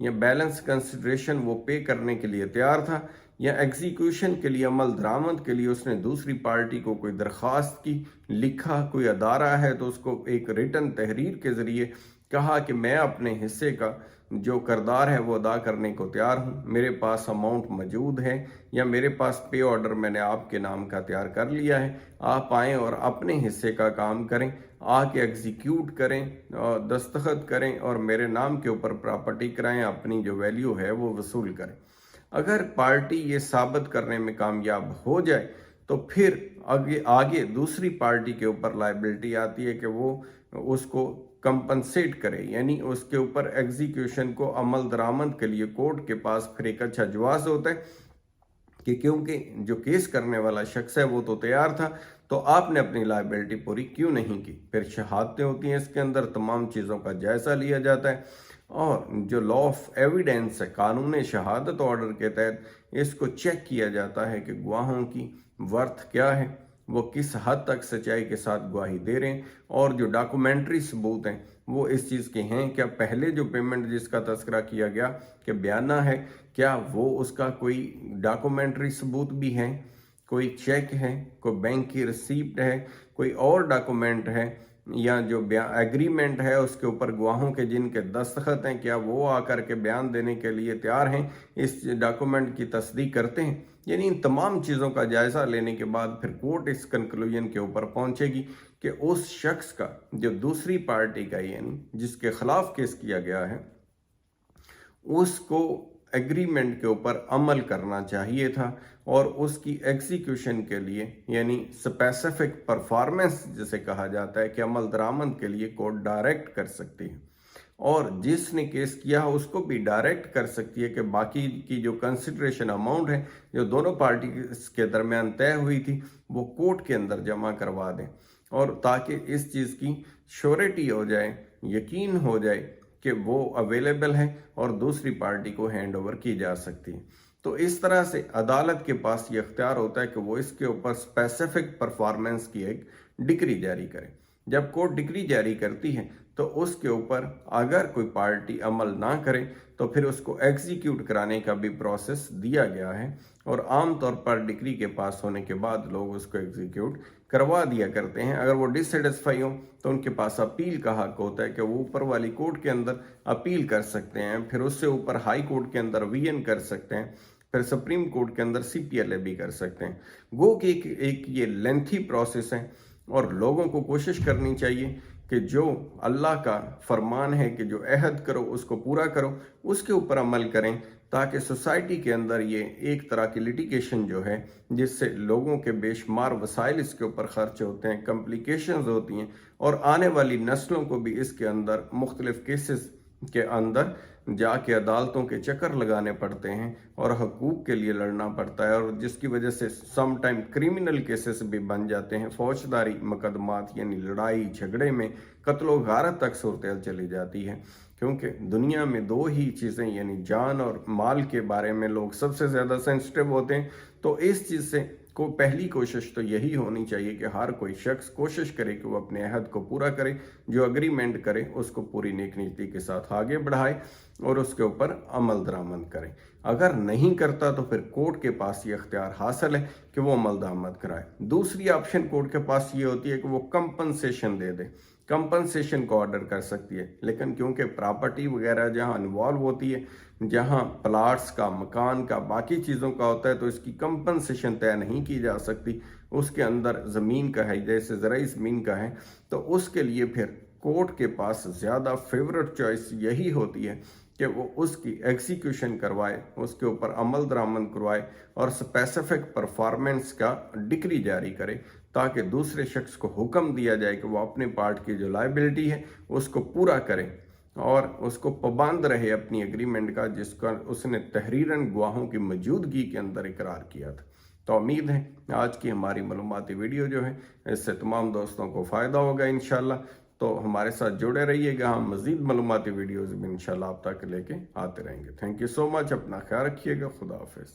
یا balance consideration وہ پے کرنے کے لیے تیار تھا، یا ایگزیکیوشن کے لیے عمل درآمد کے لیے اس نے دوسری پارٹی کو کوئی درخواست کی، لکھا، کوئی ادارہ ہے تو اس کو ایک ریٹن تحریر کے ذریعے کہا کہ میں اپنے حصے کا جو کردار ہے وہ ادا کرنے کو تیار ہوں، میرے پاس اماؤنٹ موجود ہے، یا میرے پاس پے آرڈر میں نے آپ کے نام کا تیار کر لیا ہے، آپ آئیں اور اپنے حصے کا کام کریں، آ کے ایگزیکیوٹ کریں، دستخط کریں اور میرے نام کے اوپر پراپرٹی کرائیں، اپنی جو ویلیو ہے وہ وصول کریں۔ اگر پارٹی یہ ثابت کرنے میں کامیاب ہو جائے تو پھر آگے دوسری پارٹی کے اوپر لائبلٹی آتی ہے کہ وہ اس کو کمپنسیٹ کرے، یعنی اس کے اوپر ایگزیکیوشن کو عمل درآمد کے لیے کورٹ کے پاس پھر ایک اچھا جواز ہوتا ہے کہ کیونکہ جو کیس کرنے والا شخص ہے وہ تو تیار تھا، تو آپ نے اپنی لائبلٹی پوری کیوں نہیں کی۔ پھر شہادتیں ہوتی ہیں، اس کے اندر تمام چیزوں کا جائزہ لیا جاتا ہے، اور جو لا آف ایویڈنس ہے، قانون شہادت آرڈر کے تحت اس کو چیک کیا جاتا ہے کہ گواہوں کی ورتھ کیا ہے، وہ کس حد تک سچائی کے ساتھ گواہی دے رہے ہیں، اور جو ڈاکومنٹری ثبوت ہیں وہ اس چیز کے ہیں کیا پہلے جو پیمنٹ جس کا تذکرہ کیا گیا کہ بیانہ ہے، کیا وہ اس کا کوئی ڈاکومنٹری ثبوت بھی ہے، کوئی چیک ہے، کوئی بینک کی ریسیپٹ ہے، کوئی اور ڈاکومنٹ ہے، یا جو ایگریمنٹ ہے اس کے اوپر گواہوں کے جن کے دستخط ہیں، کیا وہ آ کر کے بیان دینے کے لیے تیار ہیں، اس ڈاکومنٹ کی تصدیق کرتے ہیں۔ یعنی ان تمام چیزوں کا جائزہ لینے کے بعد پھر کورٹ اس کنکلوژن کے اوپر پہنچے گی کہ اس شخص کا جو دوسری پارٹی کا یعنی جس کے خلاف کیس کیا گیا ہے اس کو ایگریمنٹ کے اوپر عمل کرنا چاہیے تھا، اور اس کی ایگزیکیوشن کے لیے یعنی اسپیسیفک پرفارمنس جسے کہا جاتا ہے کہ عمل درآمد کے لیے کورٹ ڈائریکٹ کر سکتی ہے، اور جس نے کیس کیا اس کو بھی ڈائریکٹ کر سکتی ہے کہ باقی کی جو کنسیڈریشن اماؤنٹ ہے جو دونوں پارٹیز کے درمیان طے ہوئی تھی وہ کورٹ کے اندر جمع کروا دیں، اور تاکہ اس چیز کی شیورٹی ہو جائے، یقین ہو جائے کہ وہ اویلیبل ہے اور دوسری پارٹی کو ہینڈ اوور کی جا سکتی ہے۔ تو اس طرح سے عدالت کے پاس یہ اختیار ہوتا ہے کہ وہ اس کے اوپر اسپیسیفک پرفارمنس کی ایک ڈگری جاری کرے۔ جب کورٹ ڈگری جاری کرتی ہے تو اس کے اوپر اگر کوئی پارٹی عمل نہ کرے تو پھر اس کو ایگزیکیوٹ کرانے کا بھی پروسیس دیا گیا ہے، اور عام طور پر ڈگری کے پاس ہونے کے بعد لوگ اس کو ایگزیکیوٹ کروا دیا کرتے ہیں۔ اگر وہ ڈس سیٹسفائی ہوں تو ان کے پاس اپیل کا حق ہوتا ہے کہ وہ اوپر والی کورٹ کے اندر اپیل کر سکتے ہیں، پھر اس سے اوپر ہائی کورٹ کے اندر وی این کر سکتے ہیں، پھر سپریم کورٹ کے اندر سی پی ایل اے بھی کر سکتے ہیں۔ گو کہ ایک یہ لینتھی پروسیس ہے، اور لوگوں کو کوشش کرنی چاہیے کہ جو اللہ کا فرمان ہے کہ جو عہد کرو اس کو پورا کرو، اس کے اوپر عمل کریں، تاکہ سوسائٹی کے اندر یہ ایک طرح کی لیٹیگیشن جو ہے جس سے لوگوں کے بے شمار وسائل اس کے اوپر خرچ ہوتے ہیں، کمپلیکیشنز ہوتی ہیں، اور آنے والی نسلوں کو بھی اس کے اندر مختلف کیسز کے اندر جا کے عدالتوں کے چکر لگانے پڑتے ہیں اور حقوق کے لیے لڑنا پڑتا ہے، اور جس کی وجہ سے سم ٹائم کرمنل کیسز بھی بن جاتے ہیں، فوجداری مقدمات یعنی لڑائی جھگڑے میں قتل و غارت تک صورتحال چلی جاتی ہے، کیونکہ دنیا میں دو ہی چیزیں یعنی جان اور مال کے بارے میں لوگ سب سے زیادہ سینسٹیو ہوتے ہیں۔ تو اس چیز سے کو پہلی کوشش تو یہی ہونی چاہیے کہ ہر کوئی شخص کوشش کرے کہ وہ اپنے عہد کو پورا کرے، جو اگریمنٹ کرے اس کو پوری نیک نیتی کے ساتھ آگے بڑھائے اور اس کے اوپر عمل درآمد کرے۔ اگر نہیں کرتا تو پھر کورٹ کے پاس یہ اختیار حاصل ہے کہ وہ عمل درآمد کرائے۔ دوسری آپشن کورٹ کے پاس یہ ہوتی ہے کہ وہ کمپنسیشن دے دے، کمپنسیشن کو آرڈر کر سکتی ہے، لیکن کیونکہ پراپرٹی وغیرہ جہاں انوالو ہوتی ہے، جہاں پلاٹس کا، مکان کا، باقی چیزوں کا ہوتا ہے، تو اس کی کمپنسیشن طے نہیں کی جا سکتی۔ اس کے اندر زمین کا ہے، جیسے زرعی زمین کا ہے، تو اس کے لیے پھر کورٹ کے پاس زیادہ فیورٹ چوائس یہی ہوتی ہے کہ وہ اس کی ایگزیکیوشن کروائے، اس کے اوپر عمل درآمد کروائے اور اسپیسیفک پرفارمنس کا ڈگری جاری کرے، تاکہ دوسرے شخص کو حکم دیا جائے کہ وہ اپنے پارٹ کی جو لائبلٹی ہے اس کو پورا کرے اور اس کو پابند رہے اپنی اگریمنٹ کا، جس کا اس نے تحریراً گواہوں کی موجودگی کے اندر اقرار کیا تھا۔ تو امید ہے آج کی ہماری معلوماتی ویڈیو جو ہے اس سے تمام دوستوں کو فائدہ ہوگا انشاءاللہ۔ تو ہمارے ساتھ جڑے رہیے گا، ہم مزید معلوماتی ویڈیوز بھی انشاءاللہ آپ تک لے کے آتے رہیں گے۔ تھینک یو سو مچ، اپنا خیال رکھیے گا، خدا حافظ۔